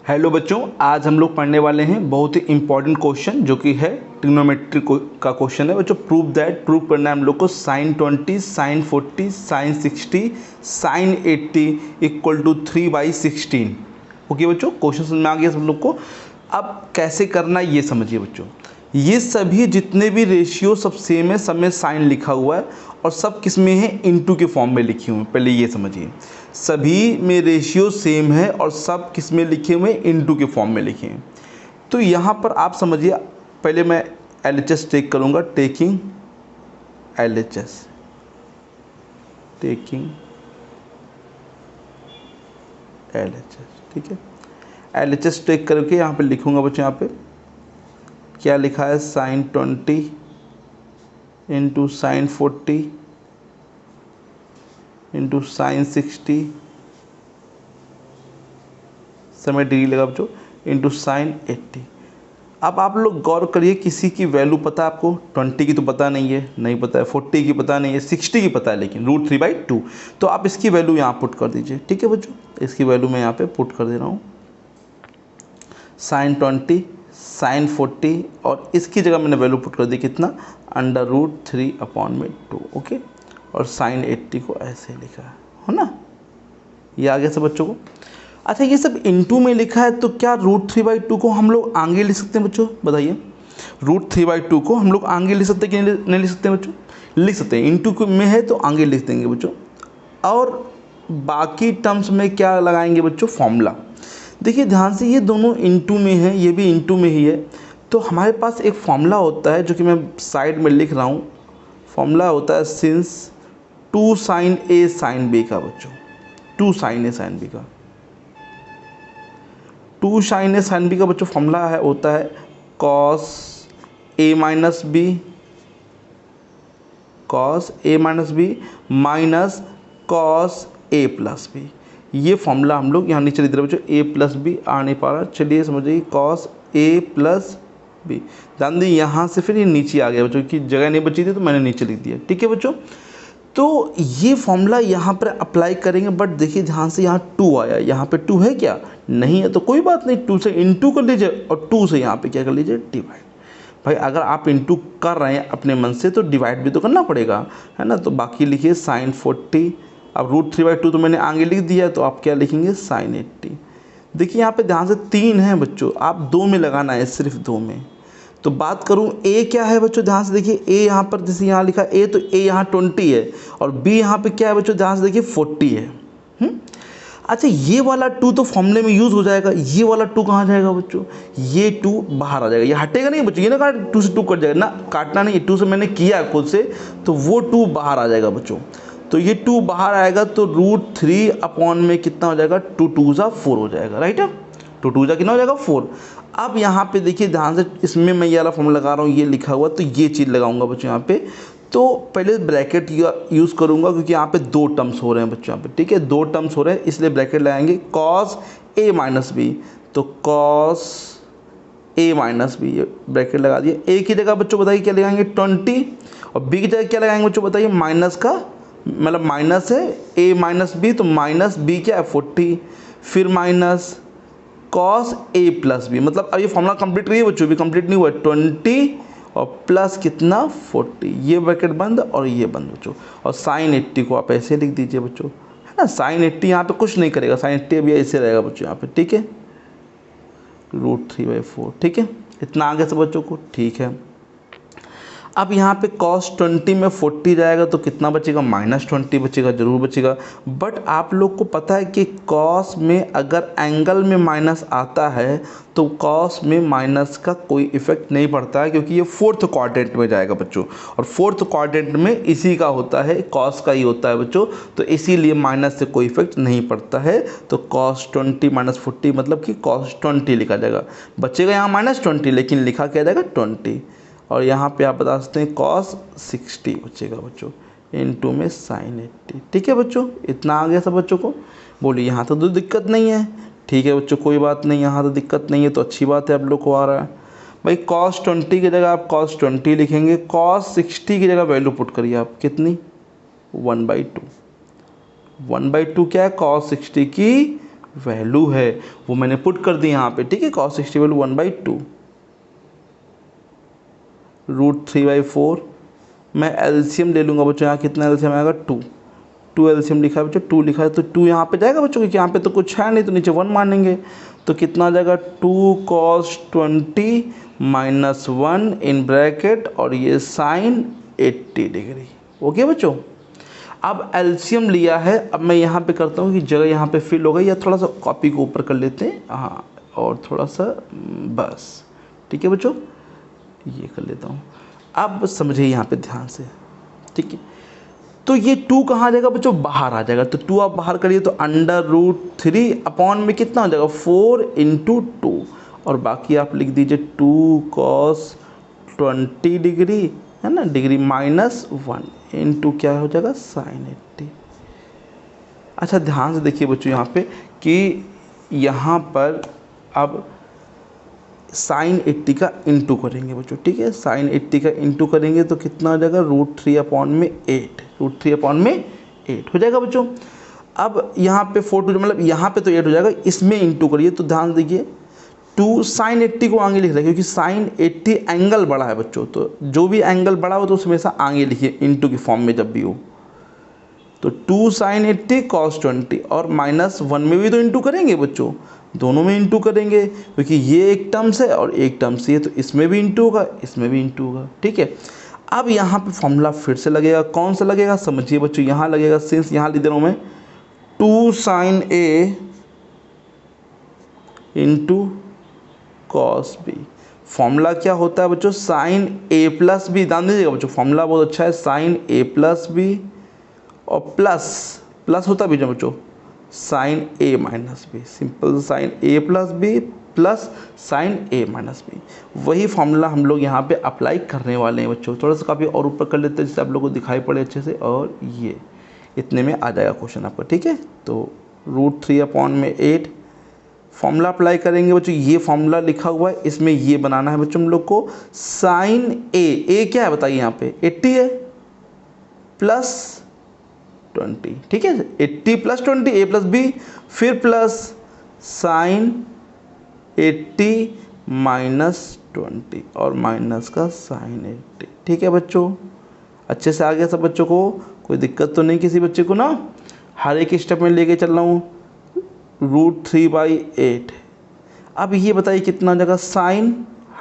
Hello बच्चों, आज हम लोग पढ़ने वाले हैं बहुत ही इंपॉर्टेंट क्वेश्चन जो कि है ट्रिग्नोमेट्री का क्वेश्चन है बच्चों। प्रूव करना है हम लोग को sin 20 sin 40 sin 60 sin 80 equal to 3/16। Okay बच्चों, क्वेश्चन समझ में आ गया सब लोग को। अब कैसे करना है ये समझिए बच्चों। ये सभी जितने भी रेशियो सब सेम है, सब में साइन लिखा हुआ है और सब किस में है, इनटू के फॉर्म में लिखे हुए हैं। पहले ये समझिए, सभी में रेशियो सेम है और सब किस में लिखे हुए हैं, इनटू के फॉर्म में लिखे हैं। तो यहाँ पर आप समझिए, पहले मैं LHS टेक करूँगा, टेकिंग LHS, टेकिंग LHS, ठीक है। LHS टेक करके यहाँ पे लिखूँगा बच्चों, यहाँ पे क्या लिखा है, sin 20 into sin 40 into sin 60, समय डिग्री लगा बच्चों, इंटू sin 80। अब आप लोग गौर करिए, किसी की वैल्यू पता है आपको? 20 की तो पता नहीं है, नहीं पता है। 40 की पता नहीं है, 60 की पता है, लेकिन √3/2। तो आप इसकी वैल्यू यहाँ पुट कर दीजिए, ठीक है बच्चों। इसकी वैल्यू मैं यहाँ पे पुट कर दे रहा हूँ, sin 20 sin 40, और इसकी जगह मैंने वैल्यू पुट कर दी कितना, √3/2। ओके, और sin 80 को ऐसे लिखा है ना, ये आ गया सब बच्चों को। अच्छा, ये सब इनटू में लिखा है, तो क्या √3/2 को हम लोग आगे लिख सकते हैं बच्चों? बताइए, √3/2 को हम लोग आगे लिख सकते हैं कि नहीं लिख सकते हैं बच्चों? लिख सकते हैं, इनटू में है तो आगे लिख देंगे बच्चों। और बाकी टर्म्स में क्या लगाएंगे बच्चों, फॉर्मूला। देखिए ध्यान से, ये दोनों इनटू में है, ये भी इनटू में ही है, तो हमारे पास एक फॉर्मूला होता है जो कि मैं साइड में लिख रहा हूँ। फॉर्मूला होता है since 2 sin A sin B का बच्चों, 2 sin A sin B का, 2 sin A sin B का बच्चों फॉर्मूला है, होता है cos A minus B, cos A minus B minus cos A plus B। ये फॉर्मूला हम लोग यहाँ नीचे लिख रहे हैं बच्चों, A प्लस B आ नहीं पा रहा, चलिए समझिए, cos A प्लस B। ध्यान दी, यहाँ से फिर ये नीचे आ गया बच्चों, की जगह नहीं बची थी तो मैंने नीचे लिख दिया, ठीक है बच्चों। तो ये फॉर्मूला यहाँ पर अप्लाई करेंगे, बट देखिए ध्यान से, यहाँ 2 आया, यहाँ पे 2 है क्या, नहीं है, तो कोई बात नहीं, 2 से इनटू कर लीजिए और 2 से यहाँ पे क्या कर लीजिए, डिवाइड। भाई अगर आप इनटू कर रहे हैं अपने मन से तो डिवाइड भी तो करना पड़ेगा, है ना। तो बाकी लिखिए sin 40, अब √3/2 तो मैंने आगे लिख दिया, तो आप क्या लिखेंगे, sin 80। देखिए यहाँ पे ध्यान से 3 है बच्चों, आप 2 में लगाना है, सिर्फ 2 में। तो बात करूं A क्या है बच्चों, ध्यान से देखिए, A यहाँ पर जैसे यहाँ लिखा A, तो A यहाँ 20 है, और B यहाँ पे क्या है बच्चों, ध्यान से देखिए 40 है। अच्छा, ये वाला 2 तो फॉर्मूले में यूज़ हो जाएगा, ये वाला 2 कहाँ जाएगा बच्चों, ये 2 बाहर आ जाएगा, ये हटेगा नहीं बच्चों, ये ना काट 2 से 2 कट जाएगा ना, काटना नहीं, 2 से मैंने किया खुद से, तो वो 2 बाहर आ जाएगा बच्चों। तो ये 2 बाहर आएगा, तो √3 में कितना हो जाएगा, 2 2 जा 4 हो जाएगा, राइट है, 2 2 जा कितना हो जाएगा, 4। अब यहाँ पे देखिए ध्यान से, इसमें मैं ये वाला फॉर्मूला लगा रहा हूँ, ये लिखा हुआ, तो ये चीज़ लगाऊंगा बच्चों यहाँ पे। तो पहले ब्रैकेट यूज़ करूँगा, क्योंकि यहाँ पे 2 टर्म्स हो रहे हैं बच्चों, यहाँ पे ठीक है, 2 टर्म्स हो रहे हैं, इसलिए ब्रैकेट लगाएंगे cos A माइनस B, तो cos A माइनस B, ये ब्रैकेट लगा दिए। A की जगह बच्चों बताइए क्या लगाएंगे, 20, और B की जगह क्या लगाएंगे बच्चों बताइए, माइनस का, मतलब माइनस है A माइनस B, तो माइनस B क्या है, 40, फिर minus cos A plus B, मतलब अब ये फॉर्मूला कंप्लीट हुई है बच्चों, भी कंप्लीट नहीं हुआ है, 20 और प्लस कितना, 40, ये ब्रैकेट बंद और ये बंद बच्चों। और sin 80 को आप ऐसे लिख दीजिए बच्चों, है ना। sin 80 यहाँ पे कुछ नहीं करेगा, sin 80 अभी ऐसे रहेगा बच्चों यहाँ पे, ठीक है, √3/4, ठीक है। इतना आगे से बच्चों को, ठीक है। अब यहाँ पे cos 20 में 40 जाएगा, तो कितना बचेगा, -20 बचेगा, जरूर बचेगा। बट आप लोग को पता है कि cos में अगर एंगल में माइनस आता है, तो cos में माइनस का कोई इफेक्ट नहीं पड़ता है, क्योंकि ये 4th क्वाड्रेंट में जाएगा बच्चों, और 4th क्वाड्रेंट में इसी का होता है, cos का ही होता है बच्चों, तो इसीलिए माइनस से कोई इफेक्ट नहीं पड़ता है। तो cos 20 - 40 मतलब कि cos 20 लिखा जाएगा, बचेगा यहाँ -20, लेकिन लिखा क्या जाएगा, 20। और यहाँ पे आप बता सकते हैं cos 60 बचेगा बच्चों, इनटू में sin 80, ठीक है बच्चों। इतना आ गया सब बच्चों को, बोलिए यहाँ तो दिक्कत नहीं है, ठीक है बच्चों, कोई बात नहीं, यहाँ तो दिक्कत नहीं है, तो अच्छी बात है आप लोग को आ रहा है। भाई cos 20 की जगह आप cos 20 लिखेंगे, cos 60 की जगह वैल्यू पुट करिए आप, कितनी, 1/2। 1/2 क्या है, cos 60 की वैल्यू है वो मैंने पुट कर दी यहाँ पे, ठीक है। cos 60 value 1/2 √3/4। मैं एलसीएम ले लूँगा बच्चों, यहाँ कितना एलसीएम आएगा 2 एलसीएम लिखा है बच्चों, 2 लिखा है तो 2 यहाँ पे जाएगा बच्चों, क्योंकि यहाँ पे तो कुछ है नहीं तो नीचे 1 मानेंगे। तो कितना आ जाएगा 2 cos 20 - 1 इन ब्रैकेट और ये sin 80 डिग्री। ओके बच्चों, अब एलसीएम लिया है। अब मैं यहाँ पे करता हूँ कि जगह यहाँ पे फिल हो गई, या थोड़ा सा कॉपी को ऊपर कर लेते हैं, हाँ, और थोड़ा सा बस, ठीक है बच्चों, ये कर लेता हूँ। अब समझिए यहाँ पे ध्यान से, ठीक है। तो ये 2 कहाँ आ जाएगा बच्चों, बाहर आ जाएगा। तो 2 आप बाहर करिए तो √3 अपॉन में कितना हो जाएगा 4 × 2, और बाकी आप लिख दीजिए 2 cos 20 डिग्री, है ना, डिग्री -1 इंटू क्या हो जाएगा sin 80। अच्छा ध्यान से देखिए बच्चों यहाँ पे कि यहाँ पर अब sin 80 का इंटू करेंगे बच्चों, ठीक है। sin 80 का इंटू करेंगे तो कितना हो जाएगा √3/8, √3/8 हो जाएगा बच्चों। अब यहाँ पे 4 2 मतलब यहाँ पे तो 8 हो जाएगा, इसमें इंटू करिए तो ध्यान दीजिए 2 sin 80 को आगे लिख रहा है, क्योंकि sin 80 एंगल बड़ा है बच्चों, तो जो भी एंगल बड़ा हो तो उसमें हमेशा आगे लिखिए इंटू की फॉर्म में जब भी हो। तो 2 sin 80 cos 20, और -1 में भी तो इंटू करेंगे बच्चों, दोनों में इंटू करेंगे, क्योंकि ये एक टर्म्स है और एक टर्म्स ये, तो इसमें भी इंटू होगा, इसमें भी इंटू होगा, ठीक है। अब यहाँ पे फॉर्मूला फिर से लगेगा, कौन सा लगेगा समझिए बच्चों, यहाँ लगेगा, सिंस यहाँ लिख दे रहा हूँ मैं 2 sin A × cos B। Formula क्या होता है बच्चों, sin A + B, ध्यान दीजिएगा बच्चों, फॉर्मूला बहुत अच्छा है, sin A + B और प्लस होता भी बच्चों sin A - B, simple sin A + B plus sin A - B। वही फॉर्मूला हम लोग यहाँ पे अप्लाई करने वाले हैं बच्चों। थोड़ा सा काफ़ी और ऊपर कर लेते हैं जिससे आप लोगों को दिखाई पड़े अच्छे से, और ये इतने में आ जाएगा क्वेश्चन आपका, ठीक है। तो √3/8 फॉर्मूला अप्लाई करेंगे बच्चों, ये फॉर्मूला लिखा हुआ है, इसमें ये बनाना है बच्चों हम लोग को। sin A क्या है बताइए, यहाँ पे 80 है प्लस 20, ठीक है, 80 + 20 A + B, फिर प्लस sin 80 - 20 और माइनस का sin 80, ठीक है बच्चों। अच्छे से आ गया सब बच्चों को, कोई दिक्कत तो नहीं किसी बच्चे को ना, हर एक स्टेप में लेके चल रहा हूँ। √3/8, अब ये बताइए कितना हो जाएगा sin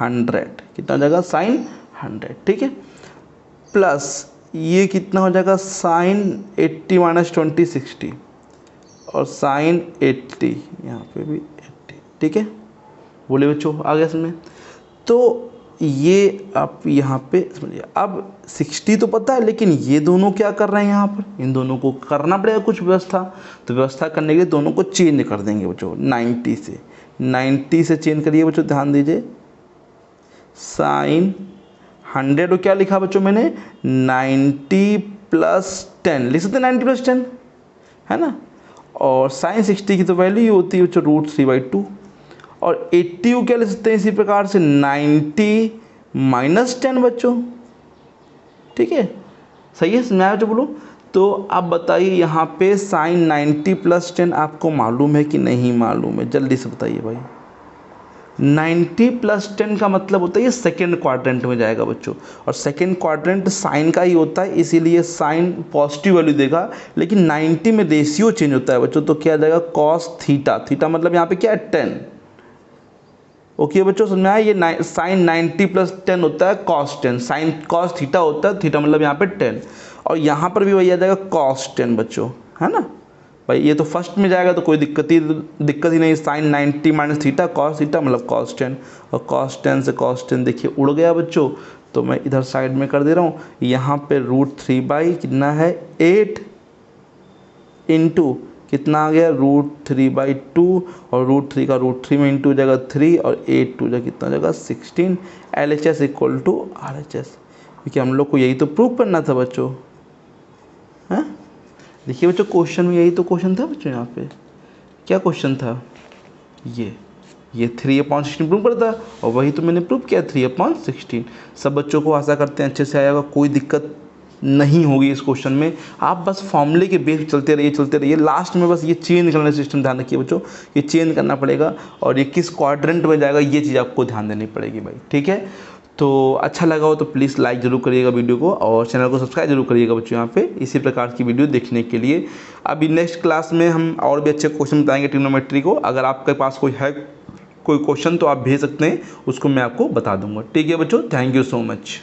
100, कितना हो जाएगा sin 100, ठीक है, प्लस ये कितना हो जाएगा sin 80 - 20 60, और sin 80 यहाँ पे भी 80, ठीक है। बोले बच्चों आ गया समझ में। तो ये आप यहाँ पे समझिए, अब 60 तो पता है, लेकिन ये दोनों क्या कर रहे हैं यहाँ पर, इन दोनों को करना पड़ेगा कुछ व्यवस्था, तो व्यवस्था करने के लिए दोनों को चेंज कर देंगे बच्चों, 90 से चेंज करिए बच्चों, ध्यान दीजिए। sin 100 को क्या लिखा बच्चों मैंने 90 + 10 लिख सकते हैं, 90 + 10 है ना, और sin 60 की तो वैल्यू ये होती है बच्चों √3/2, और 80 को क्या लिख सकते हैं इसी प्रकार से 90 - 10 बच्चों, ठीक है, सही है, समझ आया बच्चों बोलो। तो अब बताइए यहाँ पे sin 90 + 10 आपको मालूम है कि नहीं मालूम है, जल्दी से बताइए भाई। 90 + 10 का मतलब होता है ये सेकेंड क्वाड्रेंट में जाएगा बच्चों, और सेकेंड क्वाड्रेंट साइन का ही होता है, इसीलिए साइन पॉजिटिव वैल्यू देगा, लेकिन 90 में रेशियो चेंज होता है बच्चों, तो क्या जाएगा cos थीटा मतलब यहाँ पे क्या है 10। ओके बच्चों समझ में आया, ये साइन 90 + 10 होता है cos 10, साइन cos थीटा होता है, थीटा मतलब यहाँ पे 10, और यहाँ पर भी वही आ जाएगा cos 10 बच्चों, है ना भाई, ये तो फर्स्ट में जाएगा तो कोई दिक्कत ही नहीं। sin 90 - थीटा cos थीटा मतलब cos 10, और cos 10 से cos 10 देखिए उड़ गया बच्चों, तो मैं इधर साइड में कर दे रहा हूँ। यहाँ पे √3 कितना है 8 इंटू कितना आ गया √3/2, और √3 का √3 में इंटू हो जाएगा 3, और 8 2 जा कितना हो जाएगा 16। LHS = RHS, क्योंकि हम लोग को यही तो प्रूव करना था बच्चों, हैं। देखिए बच्चों क्वेश्चन में यही तो क्वेश्चन था बच्चों, यहाँ पे क्या क्वेश्चन था, ये 3/16 प्रूव करता, और वही तो मैंने प्रूव किया 3/16। सब बच्चों को आशा करते हैं अच्छे से आएगा, कोई दिक्कत नहीं होगी इस क्वेश्चन में। आप बस फॉर्मूले के बेस चलते रहिए, लास्ट में बस ये चेंज करने सिस्टम ध्यान रखिए बच्चों, ये चेंज करना पड़ेगा और ये किस क्वाड्रेंट में जाएगा ये चीज़ आपको ध्यान देनी पड़ेगी भाई, ठीक है। तो अच्छा लगा हो तो प्लीज़ लाइक ज़रूर करिएगा वीडियो को और चैनल को सब्सक्राइब जरूर करिएगा बच्चों यहाँ पे इसी प्रकार की वीडियो देखने के लिए। अभी नेक्स्ट क्लास में हम और भी अच्छे क्वेश्चन बताएंगे ट्रिग्नोमेट्री को। अगर आपके पास कोई क्वेश्चन तो आप भेज सकते हैं, उसको मैं आपको बता दूंगा, ठीक है बच्चों। Thank you so much.